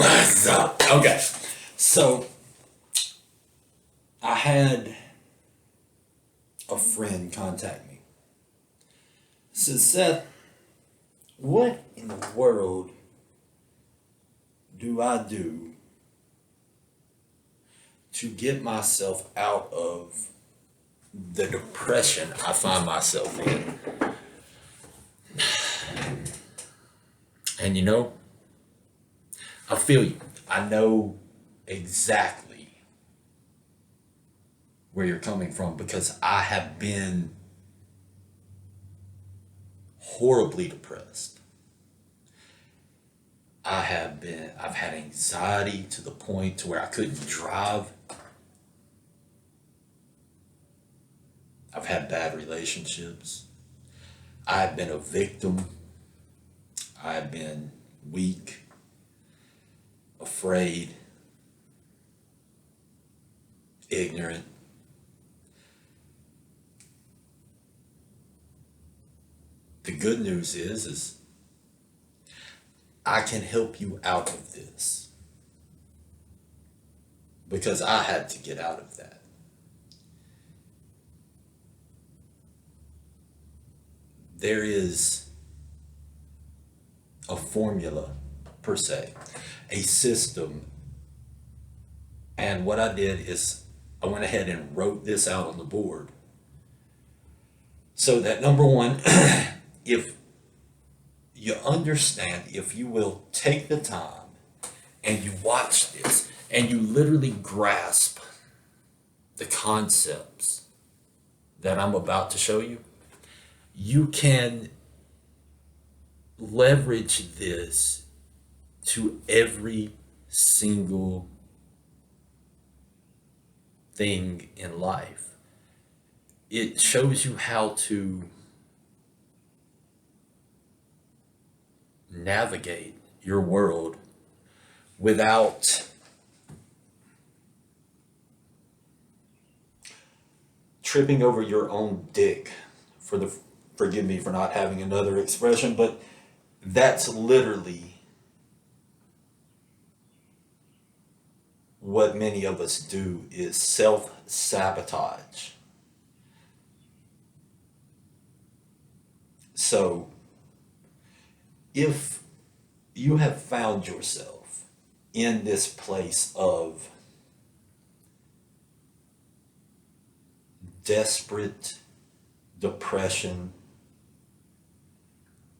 What's up? Okay, so I had a friend contact me. Said, Seth, what in the world do I do to get myself out of the depression I find myself in? And I feel you. I know exactly where you're coming from because I have been horribly depressed. I've had anxiety to the point to where I couldn't drive. I've had bad relationships. I've been a victim. I've been weak, afraid, ignorant. The good news is I can help you out of this because I had to get out of that. There is a formula per se, a system. And what I did is I went ahead and wrote this out on the board so that number one, if you understand, if you will take the time and you watch this and you literally grasp the concepts that I'm about to show you, you can leverage this to every single thing in life. It shows you how to navigate your world without tripping over your own dick. Forgive me for not having another expression, but that's literally what many of us do, is self-sabotage. So if you have found yourself in this place of desperate depression,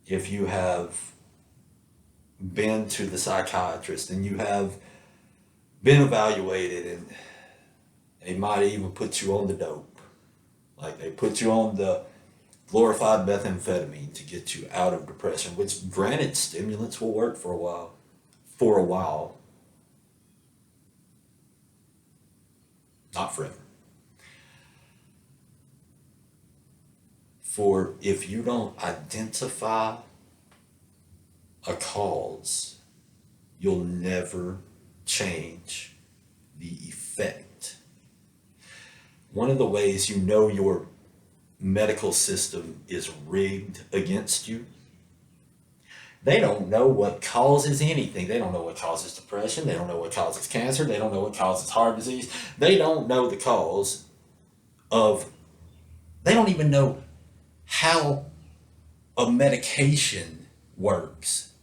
if you have been to the psychiatrist and you have been evaluated and they might even put you on the dope, like they put you on the glorified methamphetamine to get you out of depression, which granted stimulants will work for a while, not forever. For if you don't identify a cause, you'll never change the effect. One of the ways you know your medical system is rigged against you, they don't know what causes anything. They don't know what causes depression. They don't know what causes cancer. They don't know what causes heart disease. They don't know the cause of, they don't even know how a medication works.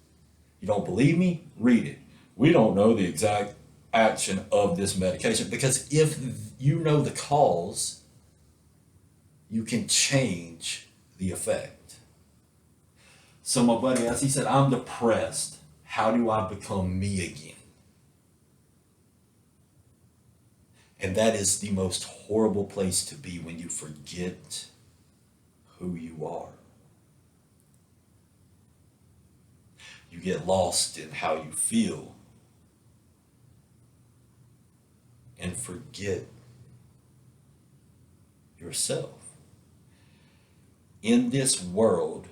You don't believe me? Read it. We don't know the exact action of this medication, because if you know the cause, you can change the effect. So my buddy, as he said, I'm depressed. How do I become me again? And that is the most horrible place to be, when you forget who you are. You get lost in how you feel and forget yourself. In this world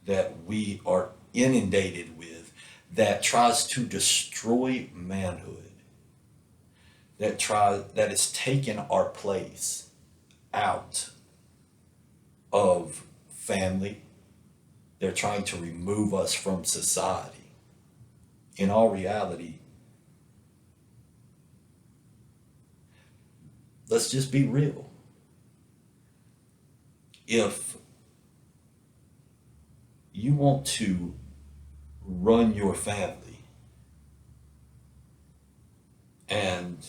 that we are inundated with, that tries to destroy manhood, that has taken our place out of family, they're trying to remove us from society. in all reality, let's just be real. If you want to run your family and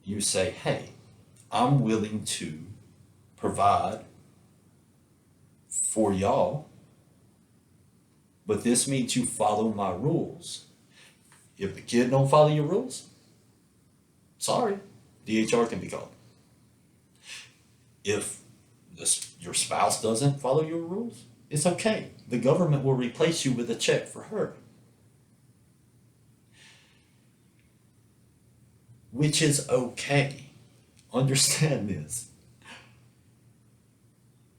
you say, hey, I'm willing to provide for y'all, but this means you follow my rules. If the kid don't follow your rules, sorry, DHR can be called. If your spouse doesn't follow your rules, it's okay. The government will replace you with a check for her. Which is okay. Understand this.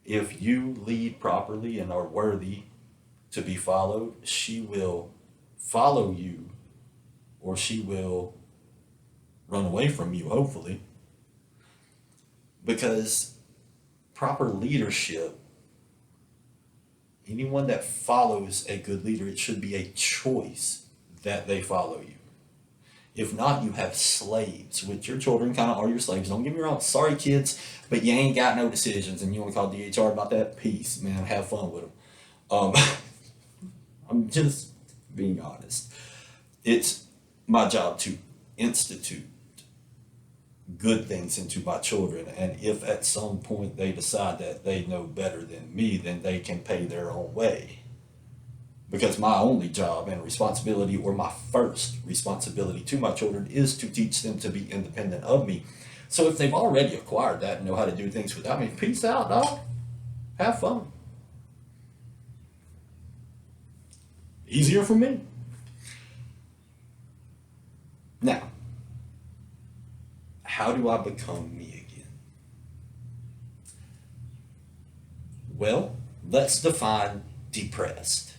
If you lead properly and are worthy to be followed, she will follow you, or she will run away from you, hopefully. Because proper leadership, anyone that follows a good leader, it should be a choice that they follow you. If not, you have slaves, which your children kind of are your slaves. Don't get me wrong. Sorry, kids, but you ain't got no decisions, and you want to call DHR about that? Peace, man. Have fun with them. I'm just being honest. It's my job to institute good things into my children, and if at some point they decide that they know better than me, then they can pay their own way. Because my only job and responsibility, or my first responsibility to my children, is to teach them to be independent of me. So if they've already acquired that and know how to do things without me, peace out, dog. Have fun. Easier for me. Now, how do I become me again? Well, let's define depressed.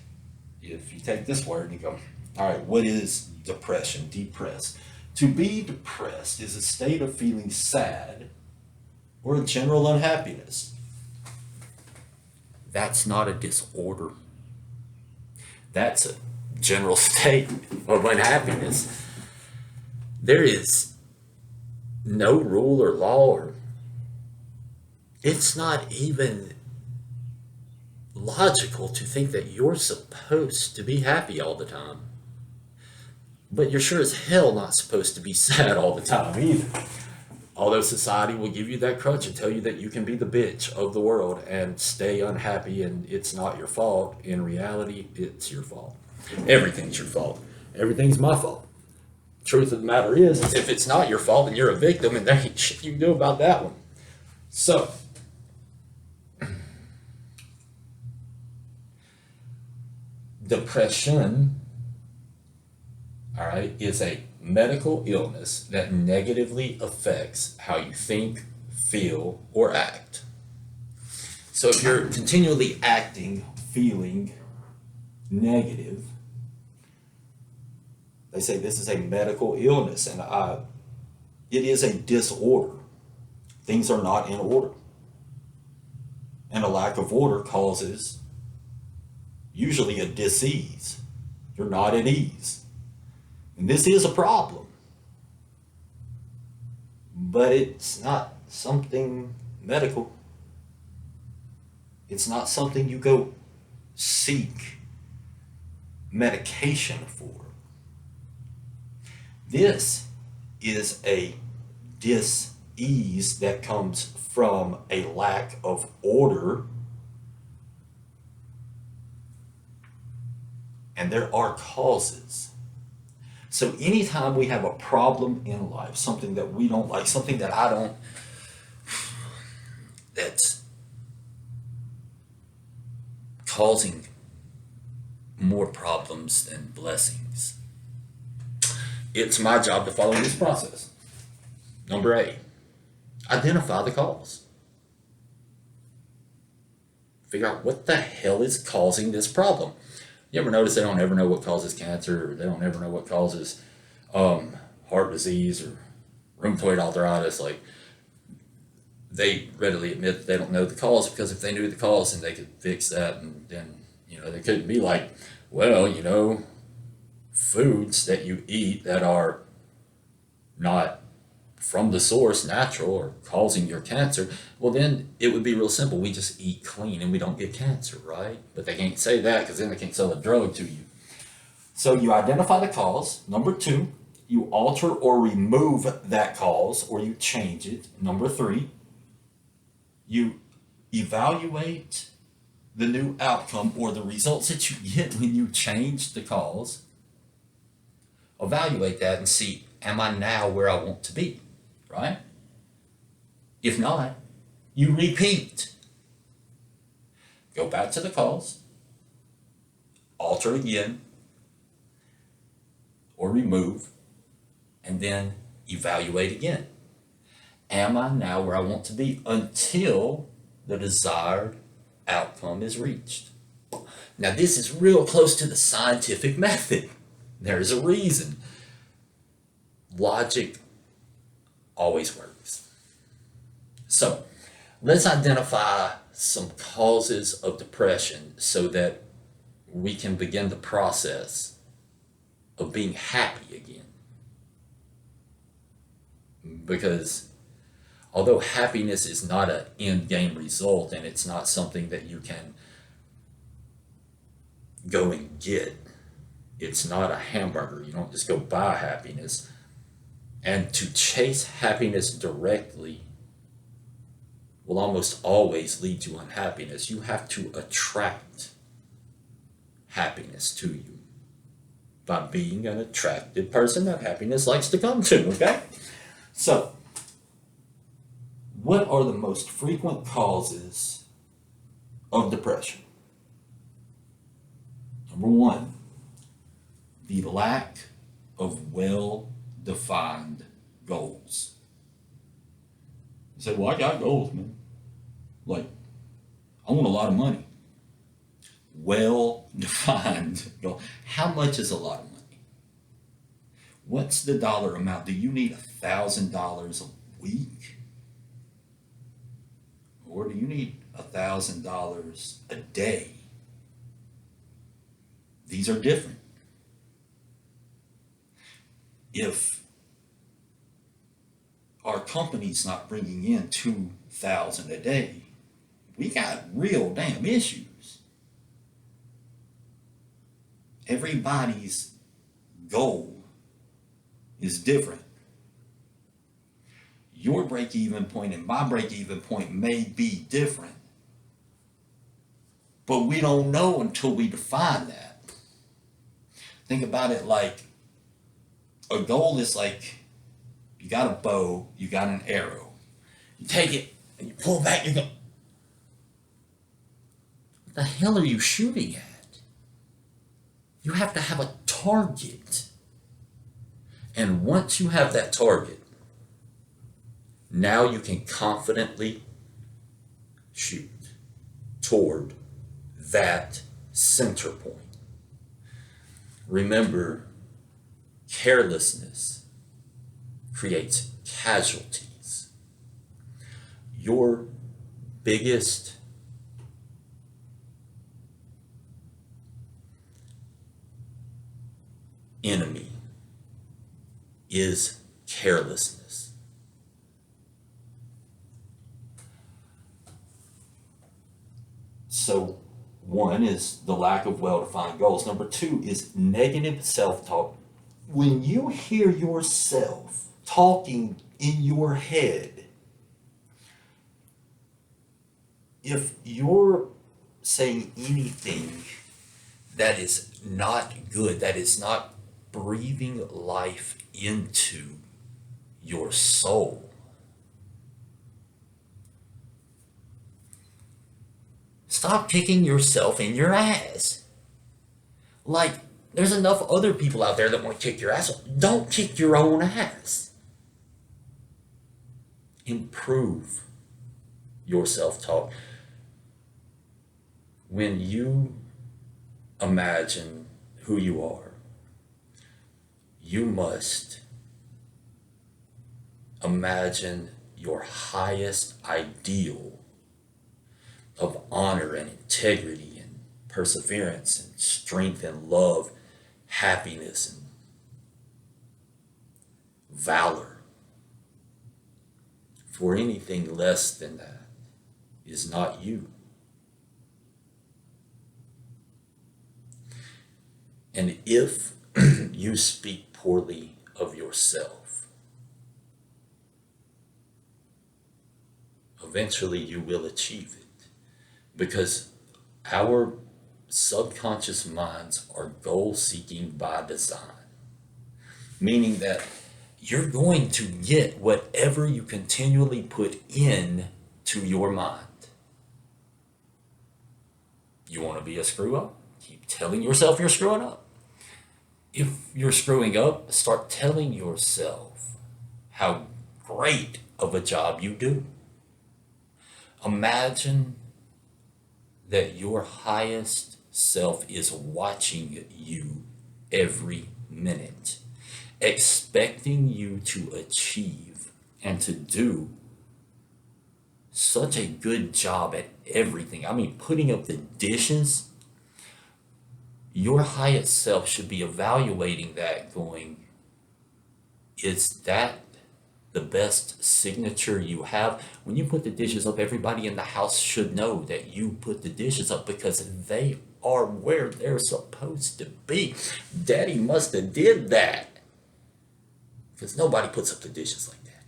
If you take this word and you go, all right, what is depression? Depressed. To be depressed is a state of feeling sad or a general unhappiness. That's not a disorder. That's a general state of unhappiness. There is no rule or law, or it's not even logical to think that you're supposed to be happy all the time. But you're sure as hell not supposed to be sad all the time either. Although society will give you that crutch and tell you that you can be the bitch of the world and stay unhappy and it's not your fault. In reality, it's your fault. Everything's your fault. Everything's my fault. Truth of the matter is if it's not your fault and you're a victim, and there ain't shit you can do about that one. So, depression, all right, is a medical illness that negatively affects how you think, feel, or act. So if you're continually acting, feeling negative, they say this is a medical illness, and it is a disorder. Things are not in order. And a lack of order causes usually a dis-ease. You're not at ease. And this is a problem. But it's not something medical. It's not something you go seek medication for. This is a dis-ease that comes from a lack of order. And there are causes. So anytime we have a problem in life, something that we don't like, something that I don't, that's causing more problems than blessings, it's my job to follow this process. Number 8, identify the cause. Figure out what the hell is causing this problem. You ever notice they don't ever know what causes cancer, or they don't ever know what causes heart disease or rheumatoid arthritis? Like, they readily admit that they don't know the cause, because if they knew the cause, then they could fix that, and then, they couldn't be like, well, foods that you eat that are not from the source natural or causing your cancer, well, then it would be real simple. We just eat clean and we don't get cancer, right? But they can't say that because then they can't sell a drug to you. So you identify the cause. Number two, you alter or remove that cause or you change it. Number three, you evaluate the new outcome or the results that you get when you change the cause. Evaluate that and see, am I now where I want to be? Right? If not, you repeat. Go back to the cause, alter again, or remove, and then evaluate again. Am I now where I want to be until the desired outcome is reached? Now, this is real close to the scientific method. There's a reason. Logic always works. So, let's identify some causes of depression so that we can begin the process of being happy again. Because although happiness is not an end game result and it's not something that you can go and get, it's not a hamburger. You don't just go buy happiness. And to chase happiness directly will almost always lead to unhappiness. You have to attract happiness to you by being an attractive person that happiness likes to come to, okay? So, what are the most frequent causes of depression? Number one, the lack of well-defined goals. You say, well, I got goals, man. Like, I want a lot of money. Well-defined goal. How much is a lot of money? What's the dollar amount? Do you need $1,000 a week? Or do you need $1,000 a day? These are different. If our company's not bringing in $2,000 a day, we got real damn issues. Everybody's goal is different. Your break-even point and my break-even point may be different, but we don't know until we define that. Think about it like a goal is like you got a bow, you got an arrow. You take it and you pull back, you go, what the hell are you shooting at? You have to have a target. And once you have that target, now you can confidently shoot toward that center point. Remember, carelessness creates casualties. Your biggest enemy is carelessness. So, one is the lack of well-defined goals. Number two is negative self-talk. When you hear yourself talking in your head, if you're saying anything that is not good, that is not breathing life into your soul, stop kicking yourself in your ass. Like, there's enough other people out there that want to kick your ass. Don't kick your own ass. Improve your self-talk. When you imagine who you are, you must imagine your highest ideal of honor and integrity and perseverance and strength and love, happiness and valor. For anything less than that is not you. And if you speak poorly of yourself, eventually you will achieve it, because our subconscious minds are goal-seeking by design, meaning that you're going to get whatever you continually put in to your mind. You want to be a screw-up? Keep telling yourself you're screwing up. If you're screwing up, start telling yourself how great of a job you do. Imagine that your highest self is watching you every minute, expecting you to achieve and to do such a good job at everything. I mean, putting up the dishes. Your highest self should be evaluating that, going, is that the best signature you have? When you put the dishes up, everybody in the house should know that you put the dishes up, because they are where they're supposed to be. Daddy must have did that, because nobody puts up the dishes like that.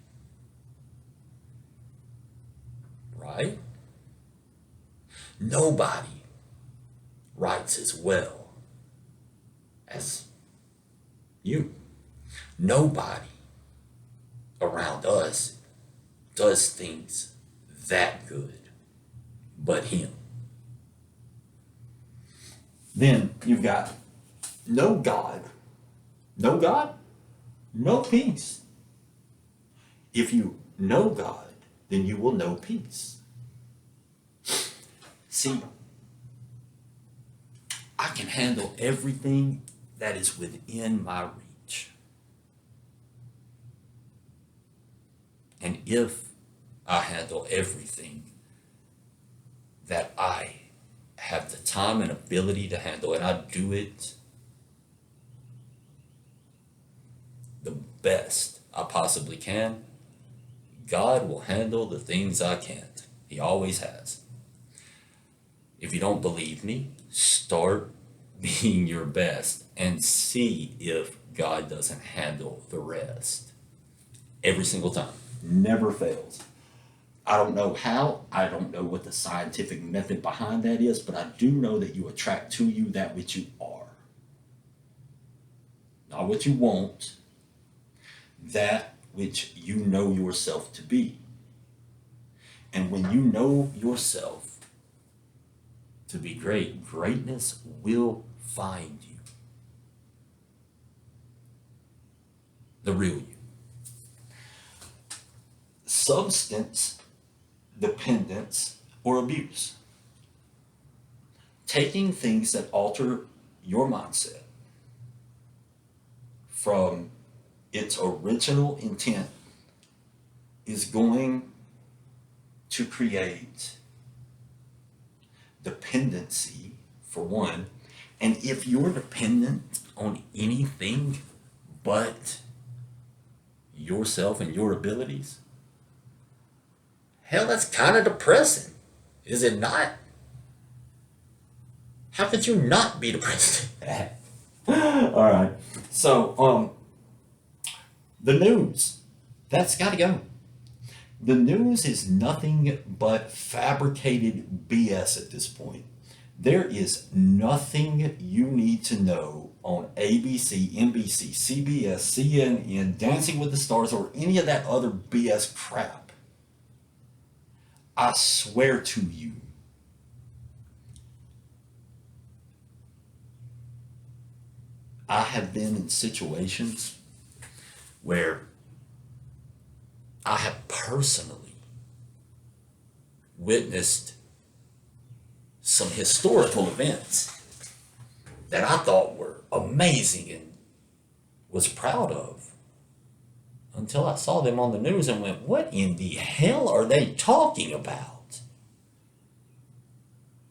Right? Nobody writes as well as you. Nobody around us does things that good but him. Then you've got no God, no peace. If you know God, then you will know peace. See, I can handle everything that is within my reach. And if I handle everything that I have the time and ability to handle, and I do it the best I possibly can, God will handle the things I can't. He always has. If you don't believe me, start being your best and see if God doesn't handle the rest. Every single time. Never fails. I don't know how, I don't know what the scientific method behind that is, but I do know that you attract to you that which you are. Not what you want, that which you know yourself to be. And when you know yourself to be great, greatness will find you. The real you. Substance dependence or abuse. Taking things that alter your mindset from its original intent is going to create dependency, for one. And if you're dependent on anything but yourself and your abilities, hell, that's kind of depressing, is it not? How could you not be depressed? All right. So, the news, that's got to go. The news is nothing but fabricated BS at this point. There is nothing you need to know on ABC, NBC, CBS, CNN, Dancing with the Stars, or any of that other BS crap. I swear to you, I have been in situations where I have personally witnessed some historical events that I thought were amazing and was proud of, until I saw them on the news and went, what in the hell are they talking about?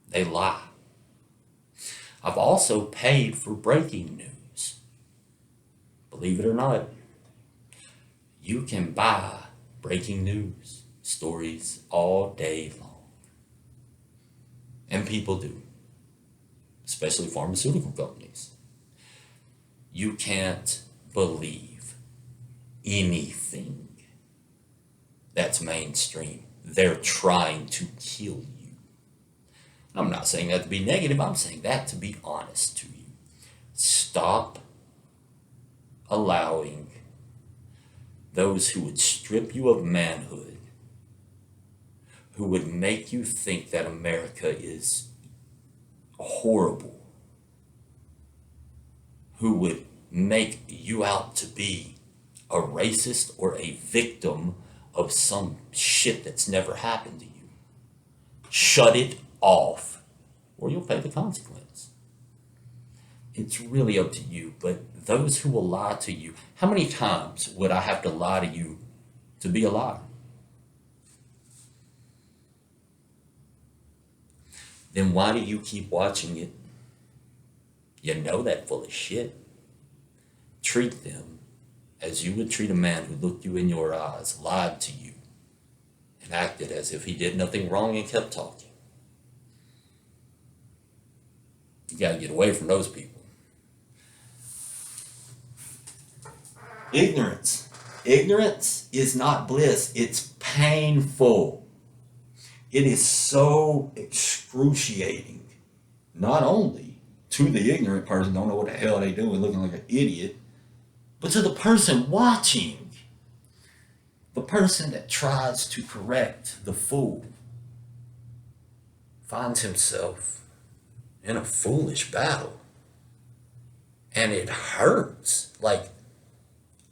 They lie. I've also paid for breaking news. Believe it or not, you can buy breaking news stories all day long. And people do, especially pharmaceutical companies. You can't believe anything that's mainstream. They're trying to kill you. I'm not saying that to be negative, I'm saying that to be honest to you. Stop allowing those who would strip you of manhood, who would make you think that America is horrible, who would make you out to be a racist or a victim of some shit that's never happened to you. Shut it off, or you'll pay the consequence. It's really up to you, but those who will lie to you, how many times would I have to lie to you to be a liar? Then why do you keep watching it? You know that full of shit. Treat them as you would treat a man who looked you in your eyes, lied to you, and acted as if he did nothing wrong and kept talking. You gotta get away from those people. Ignorance. Ignorance is not bliss. It's painful. It is so excruciating, not only to the ignorant person, don't know what the hell they doing, looking like an idiot, but to the person watching, the person that tries to correct the fool, finds himself in a foolish battle. And it hurts. Like,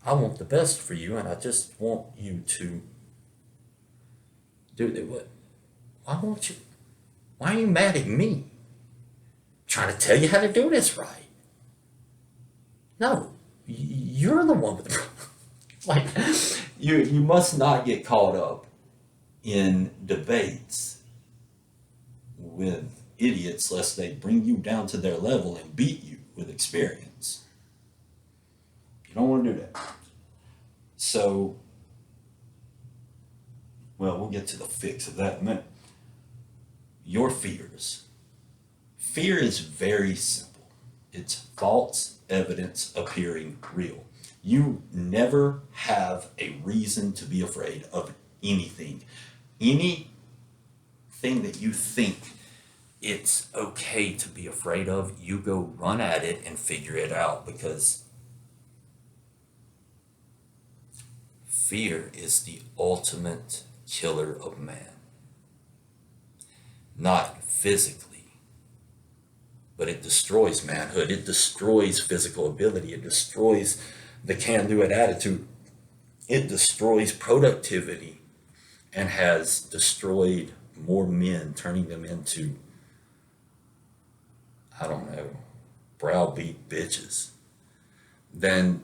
I want the best for you, and I just want you to do what? Why are you mad at me? Trying to tell you how to do this right. No, you're the one with the problem. Like, you must not get caught up in debates with idiots lest they bring you down to their level and beat you with experience. You don't want to do that. So, well, we'll get to the fix of that in a minute. Your fears. Fear is very simple. It's false evidence appearing real. You never have a reason to be afraid of anything. Anything that you think it's okay to be afraid of, you go run at it and figure it out, because fear is the ultimate killer of man. Not physically, but it destroys manhood. It destroys physical ability. It destroys the can-do-it attitude. It destroys productivity and has destroyed more men, turning them into, I don't know, browbeat bitches than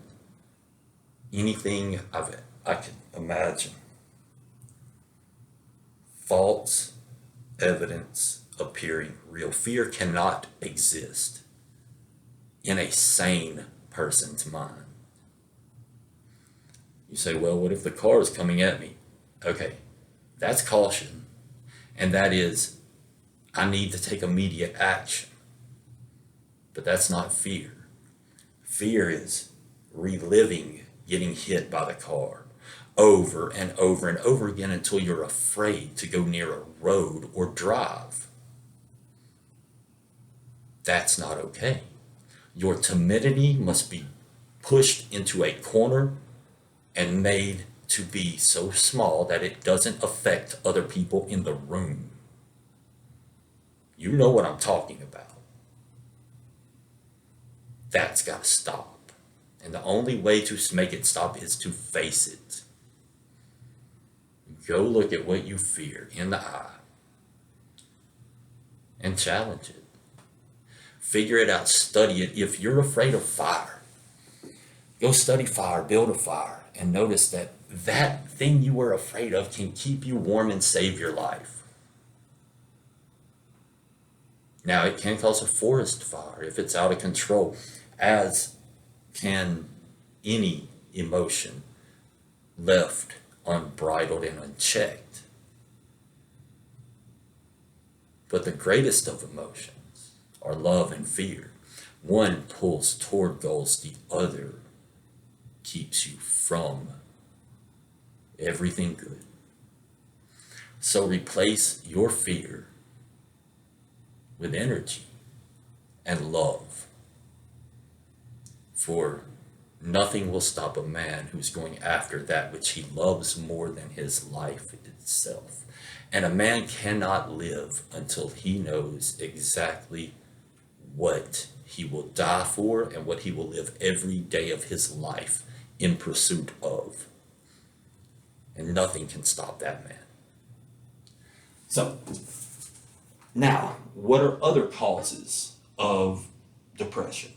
anything I could imagine. False evidence appearing real. Fear cannot exist in a sane person's mind. You say, well, what if the car is coming at me? Okay, that's caution. And that is, I need to take immediate action. But that's not fear. Fear is reliving getting hit by the car over and over and over again until you're afraid to go near a road or drive. That's not okay. Your timidity must be pushed into a corner and made to be so small that it doesn't affect other people in the room. You know what I'm talking about. That's got to stop. And the only way to make it stop is to face it. Go look at what you fear in the eye and challenge it. Figure it out, study it. If you're afraid of fire, go study fire, build a fire, and notice that that thing you were afraid of can keep you warm and save your life. Now, it can cause a forest fire if it's out of control, as can any emotion left unbridled and unchecked. But the greatest of emotions are love and fear. One pulls toward goals, the other keeps you from everything good. So replace your fear with energy and love. For nothing will stop a man who's going after that which he loves more than his life itself. And a man cannot live until he knows exactly what he will die for and what he will live every day of his life in pursuit of. And nothing can stop that man. So, now, what are other causes of depression?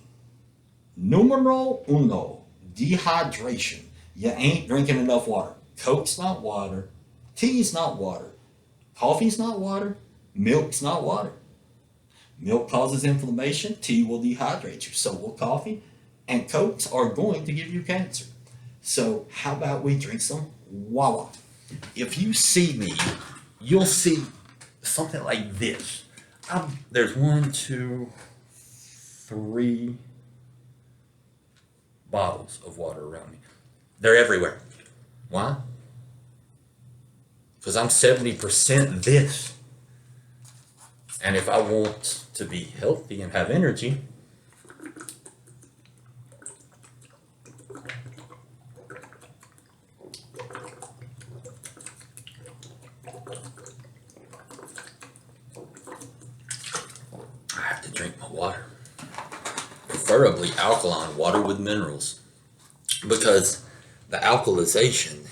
Numero uno, dehydration. You ain't drinking enough water. Coke's not water. Tea's not water. Coffee's not water. Milk's not water. Milk causes inflammation. Tea will dehydrate you. So will coffee. And Cokes are going to give you cancer. So how about we drink some water? If you see me, you'll see something like this. There's 1, 2, 3 bottles of water around me. They're everywhere. Why? Because I'm 70% this. And if I want to be healthy and have energy, I have to drink my water. Preferably alkaline water with minerals. Because the alkalization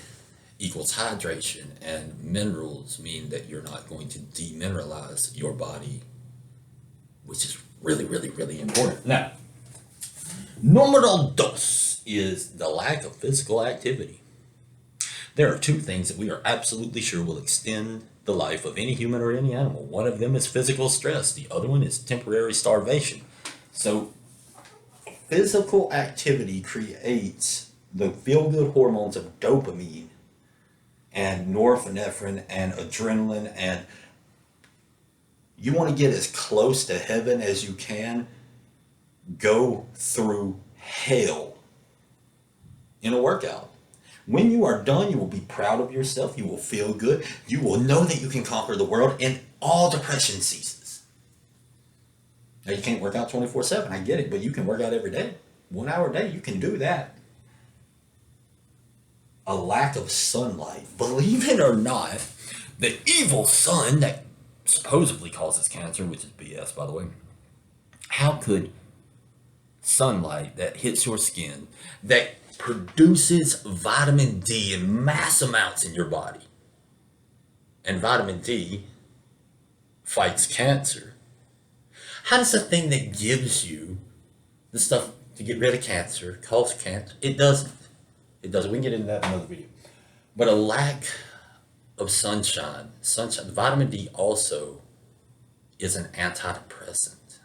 equals hydration, and minerals mean that you're not going to demineralize your body, which is really, really, really important. Now, numero dos is the lack of physical activity. There are 2 things that we are absolutely sure will extend the life of any human or any animal. One of them is physical stress. The other one is temporary starvation. So, physical activity creates the feel-good hormones of dopamine and norepinephrine and adrenaline, and you want to get as close to heaven as you can. Go through hell in a workout. When you are done, you will be proud of yourself. You will feel good. You will know that you can conquer the world, and all depression ceases. Now, you can't work out 24/7. I get it, but you can work out every day. 1 hour a day, you can do that. A lack of sunlight. Believe it or not, the evil sun that supposedly causes cancer, which is BS, by the way. How could sunlight that hits your skin, that produces vitamin D in mass amounts in your body, and vitamin D fights cancer, how does the thing that gives you the stuff to get rid of cancer cause cancer? It doesn't. It doesn't. We can get into that in another video. But a lack of sunshine, vitamin D also is an antidepressant.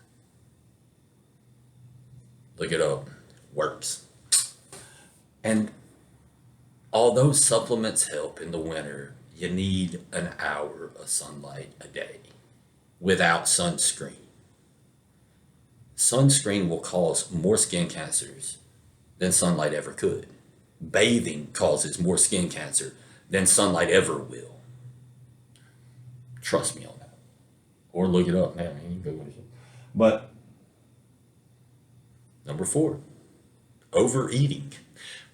Look it up. Works. And although supplements help in the winter, you need an hour of sunlight a day without sunscreen. Sunscreen will cause more skin cancers than sunlight ever could. Bathing causes more skin cancer than sunlight ever will. Trust me on that. Or look it up, man. You can Google it. But number 4, overeating.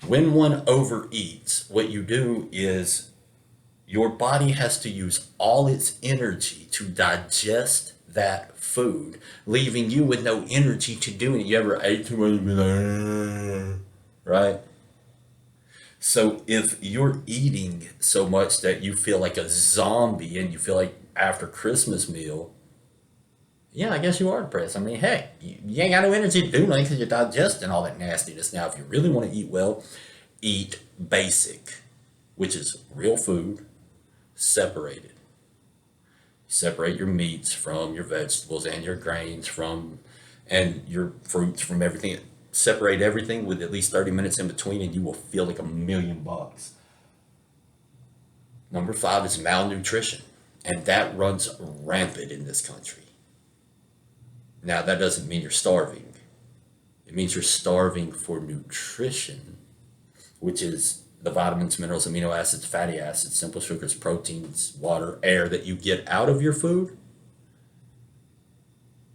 When one overeats, what you do is your body has to use all its energy to digest that food, leaving you with no energy to do it. You ever ate too much, right? So if you're eating so much that you feel like a zombie and you feel like after Christmas meal, yeah, I guess you are depressed. I mean, heck, you ain't got no energy to do nothing because you're digesting all that nastiness. Now, if you really want to eat well, eat basic, which is real food, separated. Separate your meats from your vegetables and your grains from, and your fruits from everything. Separate everything with at least 30 minutes in between, and you will feel like $1,000,000. Number 5 is malnutrition, and that runs rampant in this country. Now, that doesn't mean you're starving. It means you're starving for nutrition, which is the vitamins, minerals, amino acids, fatty acids, simple sugars, proteins, water, air that you get out of your food.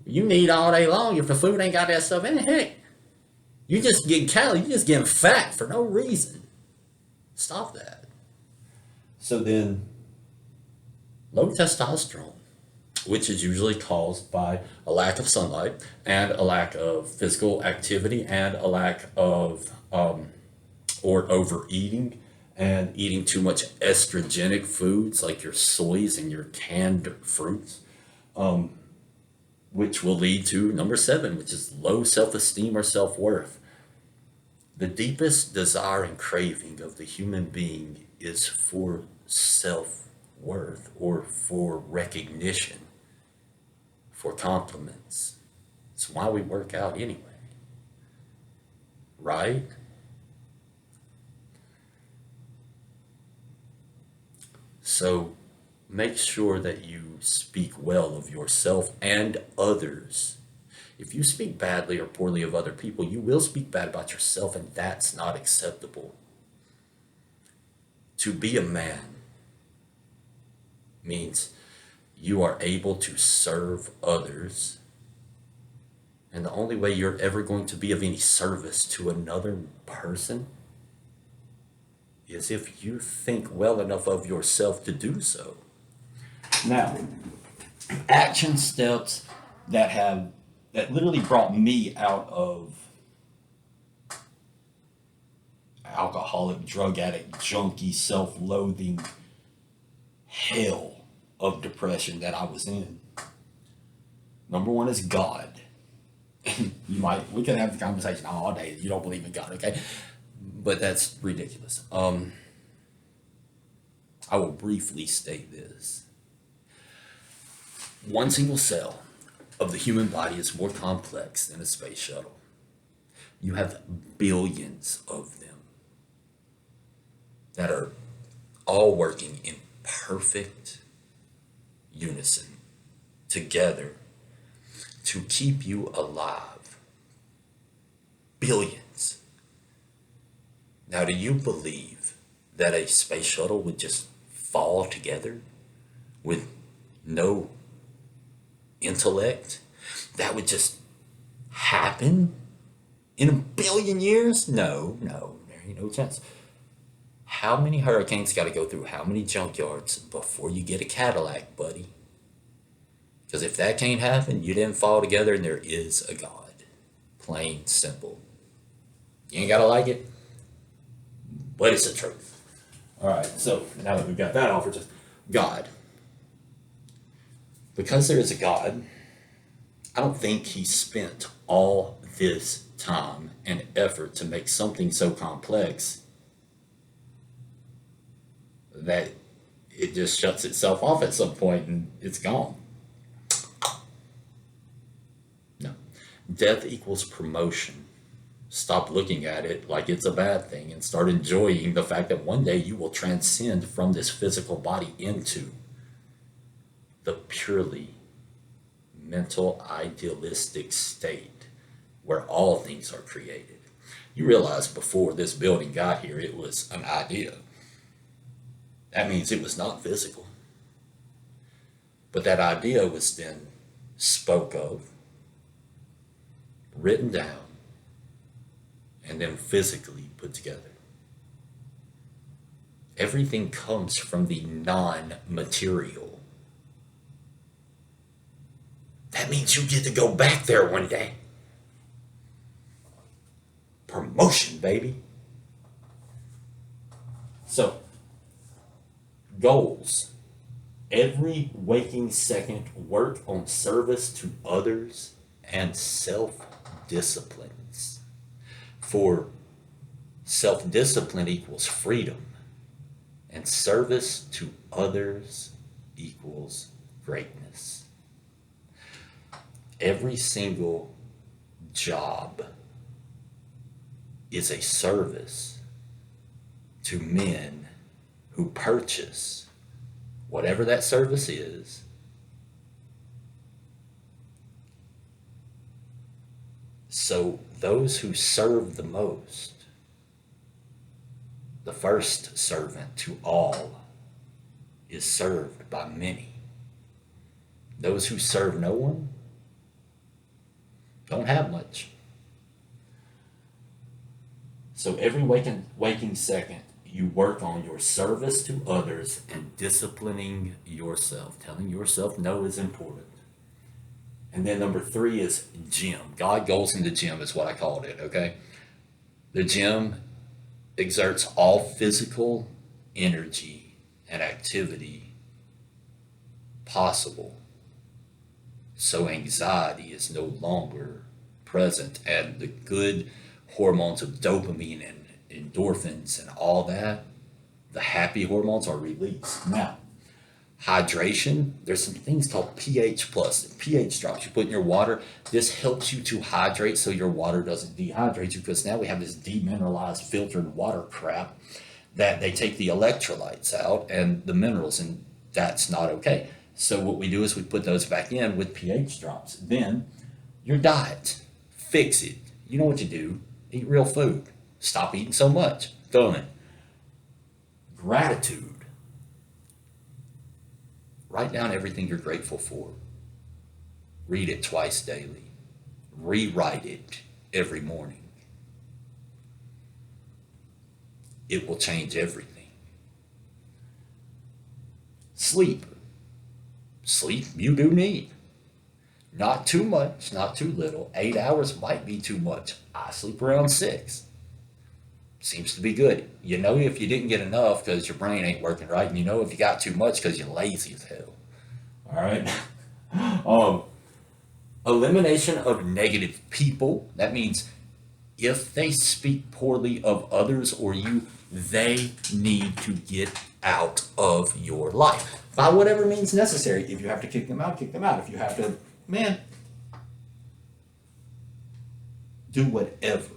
You need all day long. If the food ain't got that stuff in it, heck, you just getting calories, you just getting fat for no reason. Stop that. So then, low testosterone, which is usually caused by a lack of sunlight and a lack of physical activity and a lack of or overeating and eating too much estrogenic foods like your soys and your canned fruits, which will lead to number 7, which is low self-esteem or self-worth. The deepest desire and craving of the human being is for self-worth or for recognition, for compliments. It's why we work out anyway, right? So make sure that you speak well of yourself and others. If you speak badly or poorly of other people, you will speak bad about yourself, and that's not acceptable. To be a man means you are able to serve others, and the only way you're ever going to be of any service to another person is if you think well enough of yourself to do so. Now, action steps that literally brought me out of alcoholic, drug addict, junkie, self-loathing hell of depression that I was in. Number 1 is God. We can have the conversation all day. You don't believe in God, okay? But that's ridiculous. I will briefly state this. One single cell of the human body is more complex than a space shuttle. You have billions of them that are all working in perfect unison together to keep you alive. Billions. Now, do you believe that a space shuttle would just fall together with no intellect? That would just happen in a billion years? No, there ain't no chance. How many hurricanes got to go through how many junkyards before you get a Cadillac, buddy? Because if that can't happen, you didn't fall together, and there is a God. Plain simple. You ain't got to like it, but it's the truth. All right, so now that we've got that off, just God. Because there is a God, I don't think he spent all this time and effort to make something so complex that it just shuts itself off at some point and it's gone. No. Death equals promotion. Stop looking at it like it's a bad thing and start enjoying the fact that one day you will transcend from this physical body into the purely mental, idealistic state where all things are created. You realize before this building got here, it was an idea. That means it was not physical. But that idea was then spoke of, written down, and then physically put together. Everything comes from the non-material. That means you get to go back there one day. Promotion, baby. So, goals. Every waking second, work on service to others and self-disciplines. For self-discipline equals freedom, and service to others equals greatness. Every single job is a service to men who purchase whatever that service is. So those who serve the most, the first servant to all is served by many. Those who serve no one don't have much. So every waking second, you work on your service to others and disciplining yourself. Telling yourself no is important. And then number 3 is gym. God goes in the gym is what I called it, okay? The gym exerts all physical energy and activity possible. So anxiety is no longer present, and the good hormones of dopamine and endorphins and all that, the happy hormones are released. Now, hydration, there's some things called pH plus, pH drops you put in your water. This helps you to hydrate so your water doesn't dehydrate you, because now we have this demineralized filtered water crap that they take the electrolytes out and the minerals, and that's not okay. So what we do is we put those back in with pH drops. Then your diet, fix it. You know what to do. Eat real food. Stop eating so much. Done. Gratitude. Write down everything you're grateful for. Read it twice daily. Rewrite it every morning. It will change everything. Sleep. Sleep you do need. Not too much, not too little. 8 hours might be too much. I sleep around 6. Seems to be good. You know if you didn't get enough because your brain ain't working right, and you know if you got too much because you're lazy as hell. All right. Elimination of negative people. That means if they speak poorly of others or you, they need to get out of your life by whatever means necessary. If you have to kick them out, kick them out. If you have to, man, do whatever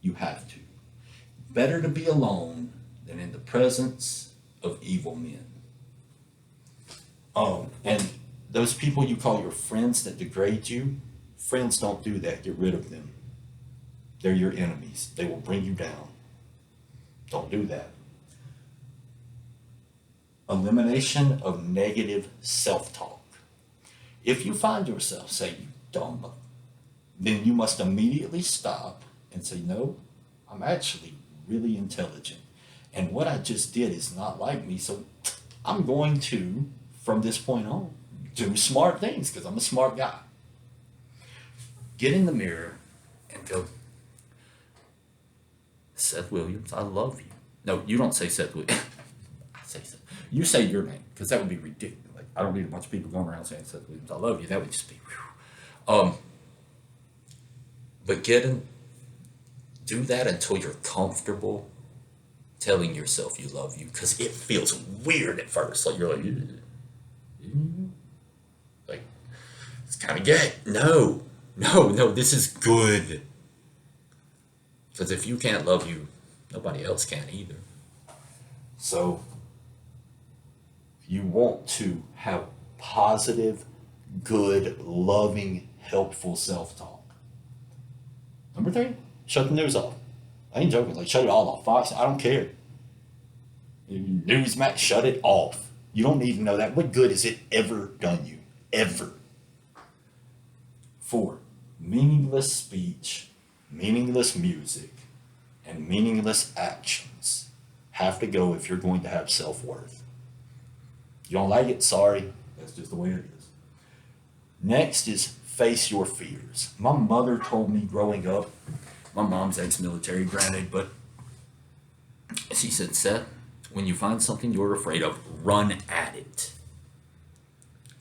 you have to. Better to be alone than in the presence of evil men. And those people you call your friends that degrade you, friends don't do that. Get rid of them. They're your enemies. They will bring you down. Don't do that. Elimination of negative self-talk. If you find yourself saying, you dumb, then you must immediately stop and say, no, I'm actually really intelligent. And what I just did is not like me, so I'm going to, from this point on, do smart things because I'm a smart guy. Get in the mirror and go, Seth Williams, I love you. No, you don't say Seth Williams. I say Seth. You say your name, because that would be ridiculous. Like, I don't need a bunch of people going around saying Seth Williams, I love you. That would just be, whew. But do that until you're comfortable telling yourself you love you, because it feels weird at first. Like, you're like, like, it's kind of gay. No, this is good. Because if you can't love you, nobody else can either. So, you want to have positive, good, loving, helpful self-talk. Number 3, shut the news off. I ain't joking. Like, shut it all off. Fox, I don't care. Newsmax, shut it off. You don't need to know that. What good has it ever done you? Ever. 4, meaningless speech, meaningless music, and meaningless actions have to go if you're going to have self-worth. You don't like it? Sorry. That's just the way it is. Next is face your fears. My mother told me growing up, my mom's ex-military, granted, but she said, Seth, when you find something you're afraid of, run at it.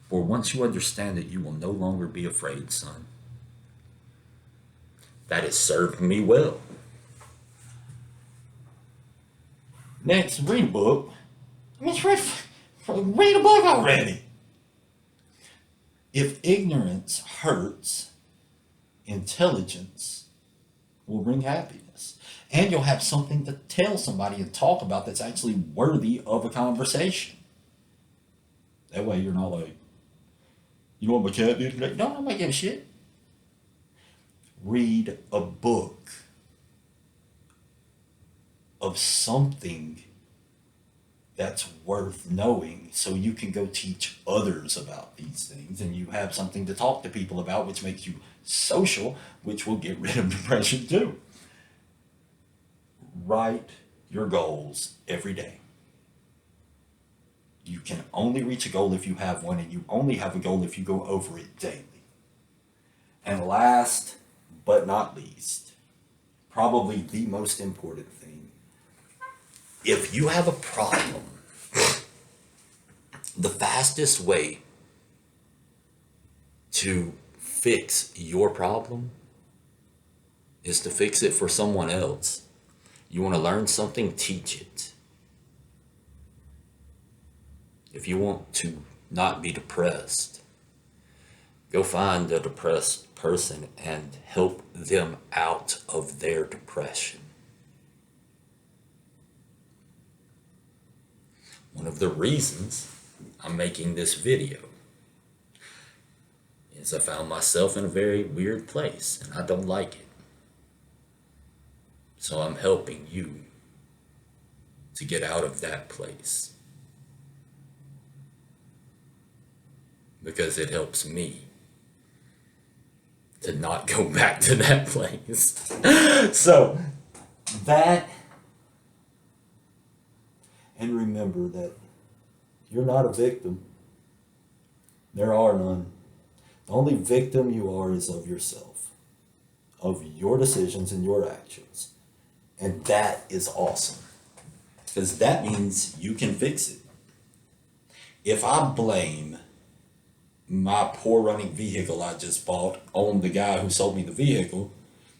For once you understand it, you will no longer be afraid, son. That has served me well. Next, read a book. I mean, read a book already. If ignorance hurts, intelligence will bring happiness. And you'll have something to tell somebody and talk about that's actually worthy of a conversation. That way you're not like, you know what my cat did today? No, I don't give a shit. Read a book of something that's worth knowing so you can go teach others about these things, and you have something to talk to people about, which makes you social, which will get rid of depression too. Write your goals every day. You can only reach a goal if you have one, and you only have a goal if you go over it daily. And last but not least, probably the most important thing, if you have a problem, the fastest way to fix your problem is to fix it for someone else. You want to learn something, teach it. If you want to not be depressed, go find a depressed person and help them out of their depression. One of the reasons I'm making this video is I found myself in a very weird place and I don't like it. So I'm helping you to get out of that place, because it helps me to not go back to that place. So that, and remember that you're not a victim. There are none. The only victim you are is of yourself, of your decisions and your actions. And that is awesome, because that means you can fix it. If I blame my poor running vehicle I just bought on the guy who sold me the vehicle,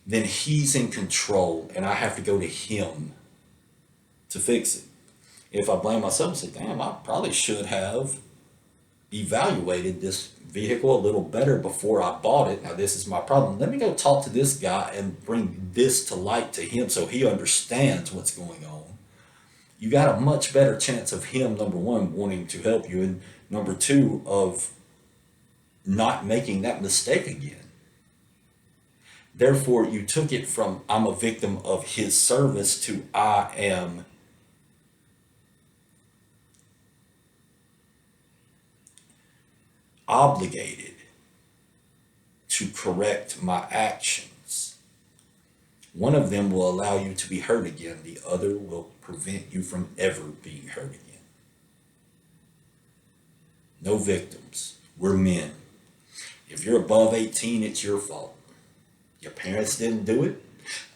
then he's in control and I have to go to him to fix it. If I blame myself and say, damn, I probably should have evaluated this vehicle a little better before I bought it. Now this is my problem. Let me go talk to this guy and bring this to light to him so he understands what's going on. You got a much better chance of him, number one, wanting to help you, and number two, of not making that mistake again. Therefore, you took it from I'm a victim of his service to I am obligated to correct my actions. One of them will allow you to be hurt again. The other will prevent you from ever being hurt again. No victims. We're men. If you're above 18, it's your fault. Your parents didn't do it.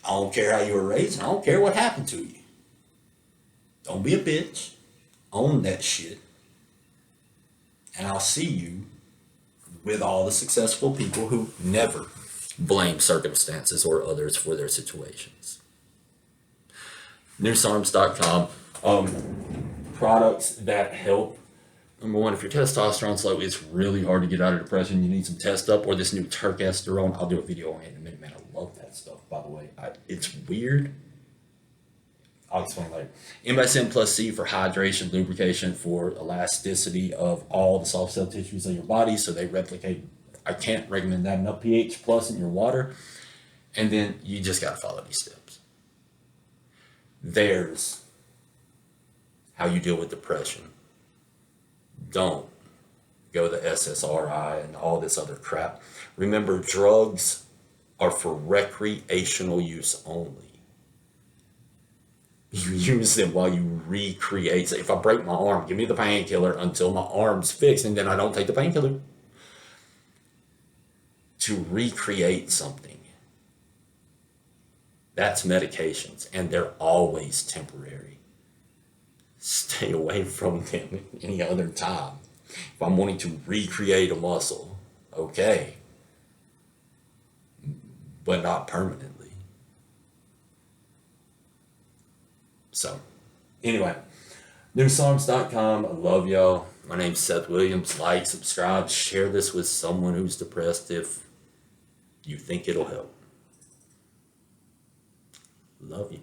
I don't care how you were raised. I don't care what happened to you. Don't be a bitch. Own that shit. And I'll see you with all the successful people who never blame circumstances or others for their situations. NewsArms.com. Products that help. Number one, if your testosterone's low, it's really hard to get out of depression. You need some test up, or this new turkesterone. I'll do a video on it in a minute, man. I love that stuff, by the way. It's weird. I'll explain later. MSM plus C for hydration, lubrication, for elasticity of all the soft cell tissues of your body so they replicate. I can't recommend that enough. pH plus in your water. And then you just got to follow these steps. There's how you deal with depression. Don't go the SSRI and all this other crap. Remember, drugs are for recreational use only. You use them while you recreate. So if I break my arm, give me the painkiller until my arm's fixed, and then I don't take the painkiller. To recreate something. That's medications, and they're always temporary. Stay away from them any other time. If I'm wanting to recreate a muscle, okay, but not permanently. So, anyway, newsarms.com. I love y'all. My name's Seth Williams. Like, subscribe, share this with someone who's depressed if you think it'll help. Love you.